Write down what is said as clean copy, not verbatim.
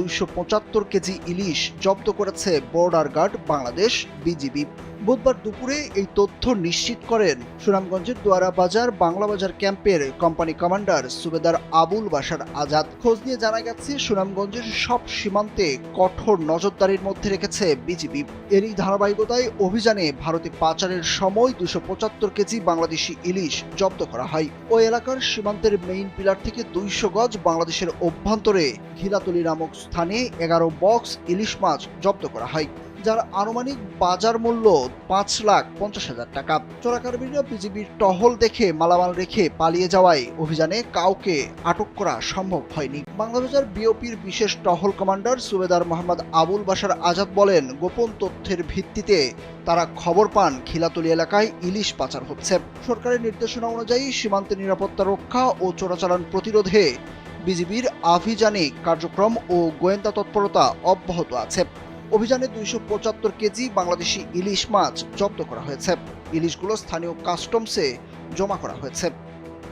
275 KG ইলিশ জব্দ করেছে border guard Bangladesh BGB. বুধবার দুপুরে এই তথ্য নিশ্চিত করেন সুনামগঞ্জের দোয়ারা বাজার বাংলা বাজার ক্যাম্পের কোম্পানি কমান্ডার সুবেদার আবুল বাশার আজাদ। খোঁজ নিয়ে জানা গেছে সুনামগঞ্জের সব সীমান্তে কঠোর নজরদারির মধ্যে রেখেছে বিজিবি। এরই ধারাবাহিকতায় অভিযানে ভারতে পাচারের সময় 275 কেজি বাংলাদেশি ইলিশ জব্দ করা হয়। ওই এলাকার সীমান্তের মেইন পিলার থেকে 200 গজ বাংলাদেশের অভ্যন্তরে ঘিলাতলি নামক স্থানে 11 বক্স ইলিশ মাছ জব্দ করা হয়, যার আনুমানিক বাজার মূল্য 5,50,000 টাকা। চোরাকারবিরা বিজিবির টহল দেখে মালামাল রেখে পালিয়ে যাওয়ায় অভিযানে কাউকে আটক করা সম্ভব হয়নি। বাংলাবাজার বিওপির বিশেষ টহল কমান্ডার সুবেদার মোহাম্মদ আবুল বাশার আজাদ বলেন, গোপন তথ্যের ভিত্তিতে তারা খবর পান খিলাতলি এলাকায় ইলিশ পাচার হচ্ছে। সরকারের নির্দেশনা অনুযায়ী সীমান্তে নিরাপত্তা রক্ষা ও চোরাচালান প্রতিরোধে বিজিবির আভিযানিক কার্যক্রম ও গোয়েন্দা তৎপরতা অব্যাহত আছে। অভিযানে 275 কেজি বাংলাদেশি ইলিশ মাছ জব্দ করা হয়েছে। ইলিশগুলো স্থানীয় কাস্টমসে জমা করা হয়েছে।